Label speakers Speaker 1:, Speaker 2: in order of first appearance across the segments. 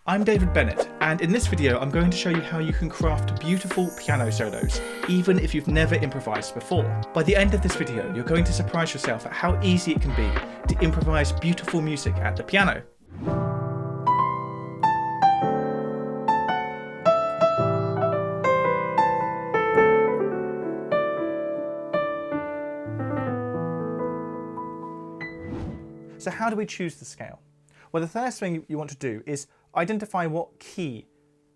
Speaker 1: I'm David Bennett, and in this video I'm going to show you how you can craft beautiful piano solos, even if you've never improvised before. By the end of this video, you're going to surprise yourself at how easy it can be to improvise beautiful music at the piano. So how do we choose the scale? Well, the first thing you want to do is identify what key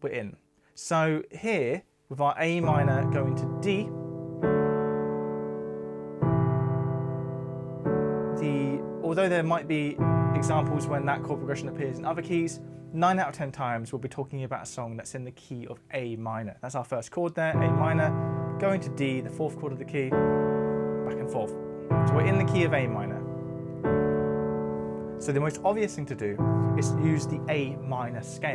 Speaker 1: we're in. So here, with our A minor going to D, although there might be examples when that chord progression appears in other keys, 9 out of 10 times we'll be talking about a song that's in the key of A minor. That's our first chord there, A minor, going to D, the fourth chord of the key, back and forth. So we're in the key of A minor. So the most obvious thing to do is use the A minor scale.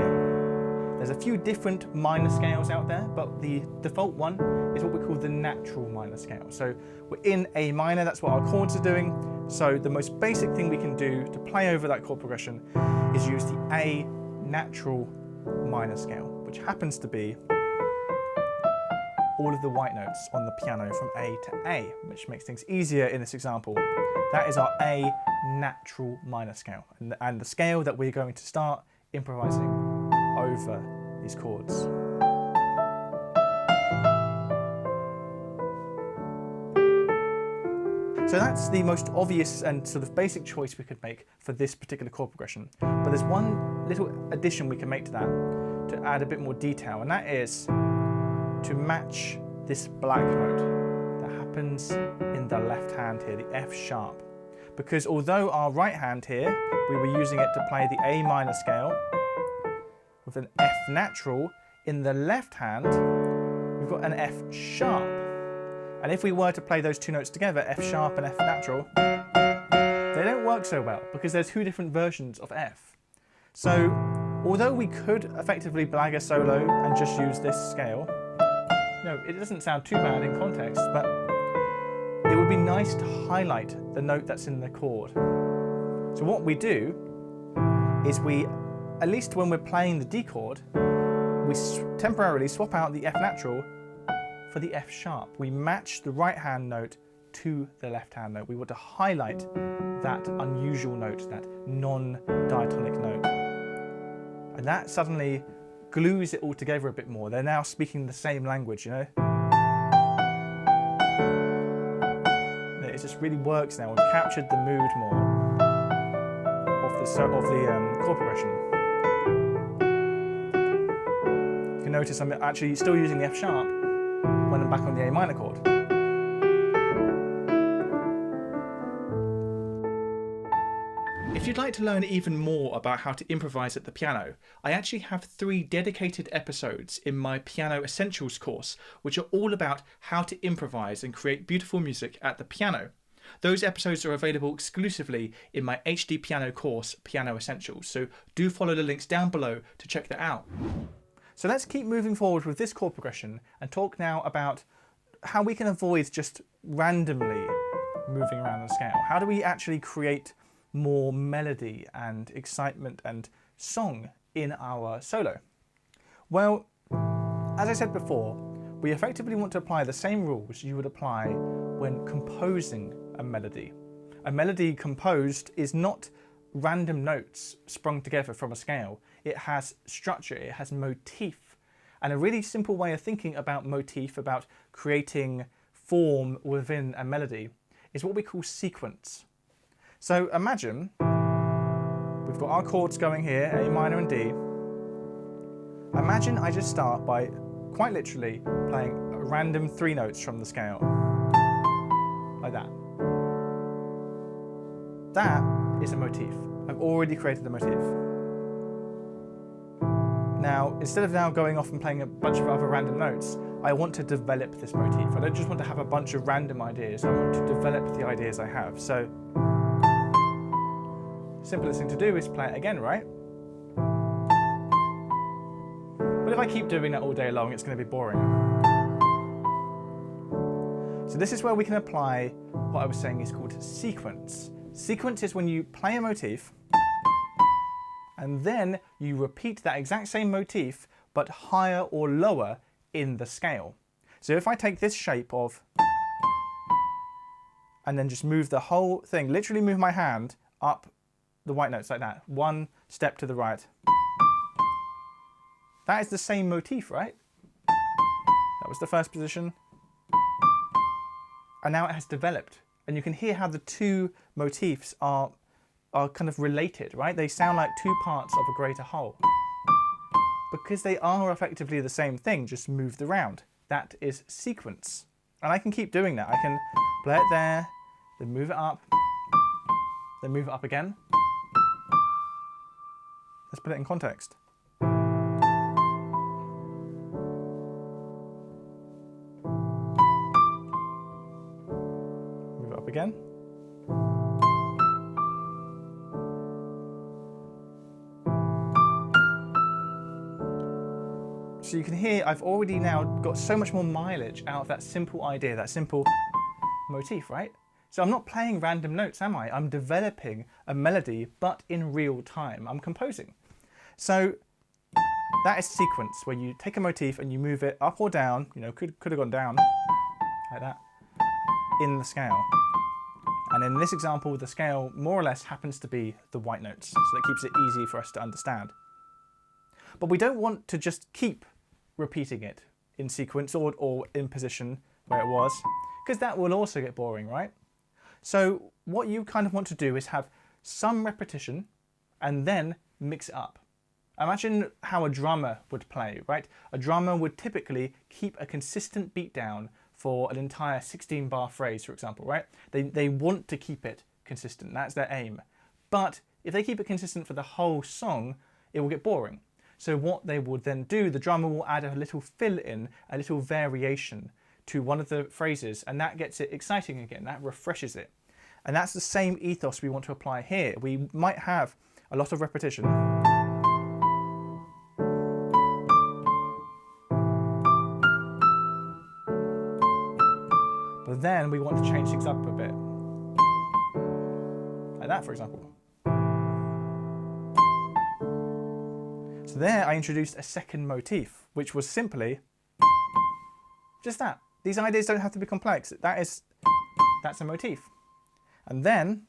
Speaker 1: There's a few different minor scales out there, but the default one is what we call the natural minor scale. So we're in A minor, that's what our chords are doing. So the most basic thing we can do to play over that chord progression is use the A natural minor scale, which happens to be all of the white notes on the piano from A to A, which makes things easier in this example. That is our A natural minor scale, and the scale that we're going to start improvising over these chords. So that's the most obvious and sort of basic choice we could make for this particular chord progression. But there's one little addition we can make to that to add a bit more detail, and that is to match this black note that happens in the left hand here, the F sharp. Because although our right hand here, we were using it to play the A minor scale with an F natural, in the left hand, we've got an F sharp. And if we were to play those two notes together, F sharp and F natural, they don't work so well because there's two different versions of F. So although we could effectively blag a solo and just use this scale, it doesn't sound too bad in context, but it would be nice to highlight the note that's in the chord. So what we do is at least when we're playing the D chord, we temporarily swap out the F natural for the F sharp. We match the right hand note to the left hand note. We want to highlight that unusual note, that non-diatonic note. And that suddenly glues it all together a bit more. They're now speaking the same language, It just really works now. We've captured the mood more of the chord progression. You can notice I'm actually still using the F sharp when I'm back on the A minor chord. If you'd like to learn even more about how to improvise at the piano, I actually have 3 dedicated episodes in my Piano Essentials course, which are all about how to improvise and create beautiful music at the piano. Those episodes are available exclusively in my HDpiano course, Piano Essentials, so do follow the links down below to check that out. So let's keep moving forward with this chord progression and talk now about how we can avoid just randomly moving around the scale. How do we actually create more melody and excitement and song in our solo? Well, as I said before, we effectively want to apply the same rules you would apply when composing a melody. A melody composed is not random notes sprung together from a scale. It has structure, it has motif. And a really simple way of thinking about motif, about creating form within a melody, is what we call sequence. So imagine we've got our chords going here, A minor and D. Imagine I just start by quite literally playing a random 3 notes from the scale, like that. That is a motif. I've already created a motif. Now, instead of now going off and playing a bunch of other random notes, I want to develop this motif. I don't just want to have a bunch of random ideas, I want to develop the ideas I have. So simplest thing to do is play it again, right? But if I keep doing that all day long, it's going to be boring. So this is where we can apply what I was saying is called sequence. Sequence is when you play a motif And then you repeat that exact same motif, but higher or lower in the scale. So if I take this shape of, and then just move the whole thing, literally move my hand up the white notes like that, one step to the right. That is the same motif, right? That was the first position. And now it has developed. And you can hear how the two motifs are kind of related, right? They sound like two parts of a greater whole. Because they are effectively the same thing, just moved around. That is sequence. And I can keep doing that. I can play it there, then move it up, then move it up again. Let's put it in context. Move it up again. So you can hear I've already now got so much more mileage out of that simple idea, that simple motif, right? So I'm not playing random notes, am I? I'm developing a melody, but in real time. I'm composing. So that is sequence, where you take a motif and you move it up or down, you know, could have gone down, like that, in the scale. And in this example, the scale more or less happens to be the white notes, so that keeps it easy for us to understand. But we don't want to just keep repeating it in sequence or in position where it was, because that will also get boring, right? So what you kind of want to do is have some repetition and then mix it up. Imagine how a drummer would play, right? A drummer would typically keep a consistent beat down for an entire 16-bar phrase, for example, right? They want to keep it consistent. That's their aim. But if they keep it consistent for the whole song, it will get boring. So what they would then do, the drummer will add a little fill in, a little variation to one of the phrases, and that gets it exciting again, that refreshes it. And that's the same ethos we want to apply here. We might have a lot of repetition. But then we want to change things up a bit. Like that, for example. So there I introduced a second motif, which was simply just that. These ideas don't have to be complex. That's a motif. And then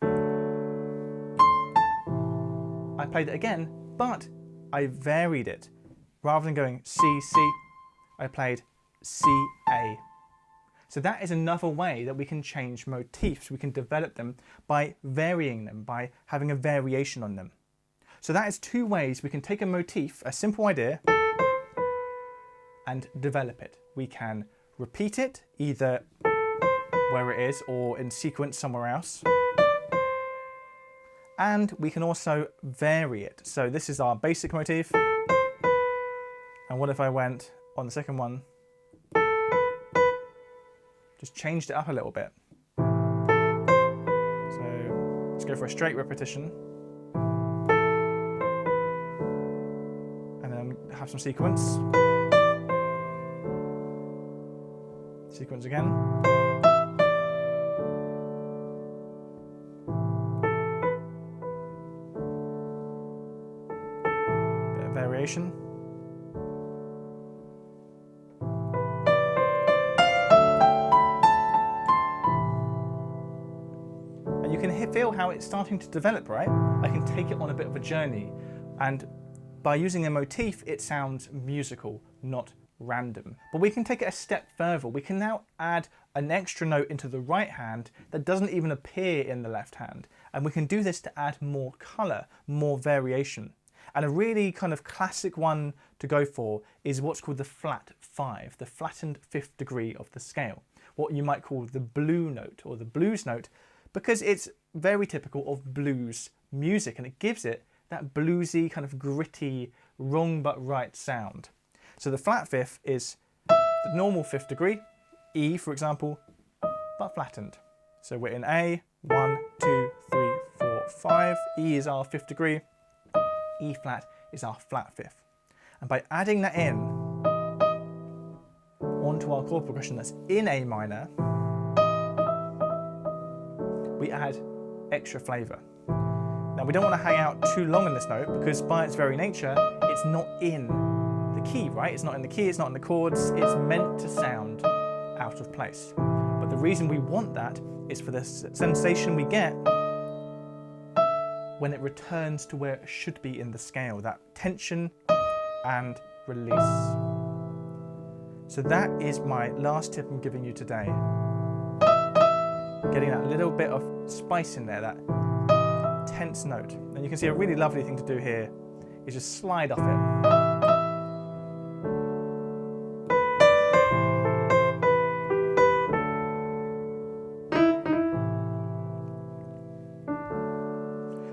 Speaker 1: I played it again, but I varied it. Rather than going C, C, I played C, A. So that is another way that we can change motifs. We can develop them by varying them, by having a variation on them. So that is two ways we can take a motif, a simple idea, and develop it. We can repeat it, either where it is or in sequence somewhere else. And we can also vary it. So this is our basic motif. And what if I went on the second one, just changed it up a little bit. So let's go for a straight repetition. And then have some sequence. Sequence again. Bit of variation. And you can feel how it's starting to develop, right? I can take it on a bit of a journey, and by using a motif, it sounds musical, not random. But we can take it a step further. We can now add an extra note into the right hand that doesn't even appear in the left hand. And we can do this to add more colour, more variation. And a really kind of classic one to go for is what's called the flat 5, the flattened 5th degree of the scale. What you might call the blue note or the blues note, because it's very typical of blues music and it gives it that bluesy, kind of gritty, wrong but right sound. So the flat 5th is the normal 5th degree, E for example, but flattened. So we're in A, 1, 2, 3, 4, 5. E is our 5th degree, E flat is our flat 5th. And by adding that in onto our chord progression that's in A minor, we add extra flavour. Now we don't want to hang out too long on this note because by its very nature, it's not in the key, right? It's not in the key, it's not in the chords, it's meant to sound out of place. But the reason we want that is for the sensation we get when it returns to where it should be in the scale, that tension and release. So that is my last tip I'm giving you today. Getting that little bit of spice in there, that tense note. And you can see a really lovely thing to do here is just slide off it.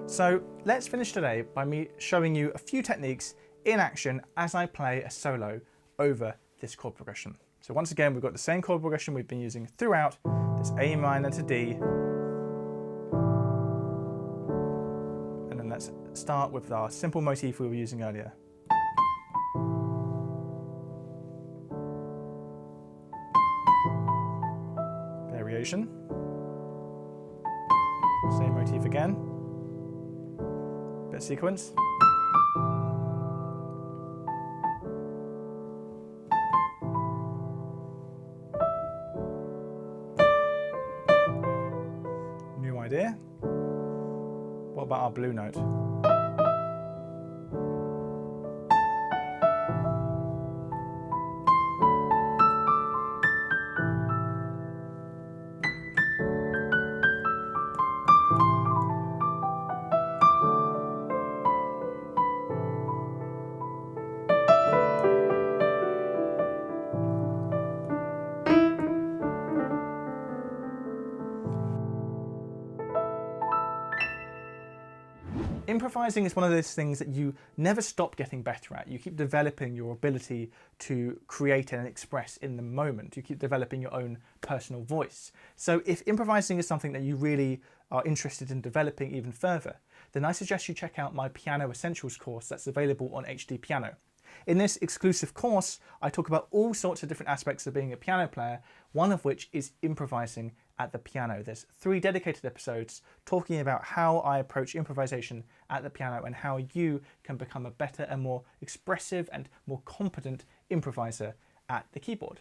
Speaker 1: So let's finish today by me showing you a few techniques in action as I play a solo over this chord progression. So once again, we've got the same chord progression we've been using throughout, this A minor to D. And then let's start with our simple motif we were using earlier. Variation. Same motif again. Bit of sequence. New idea. What about our blue note? Improvising is one of those things that you never stop getting better at. You keep developing your ability to create and express in the moment. You keep developing your own personal voice. So if improvising is something that you really are interested in developing even further, then I suggest you check out my Piano Essentials course that's available on HDpiano. In this exclusive course, I talk about all sorts of different aspects of being a piano player, one of which is improvising at the piano. There's 3 dedicated episodes talking about how I approach improvisation at the piano and how you can become a better and more expressive and more competent improviser at the keyboard.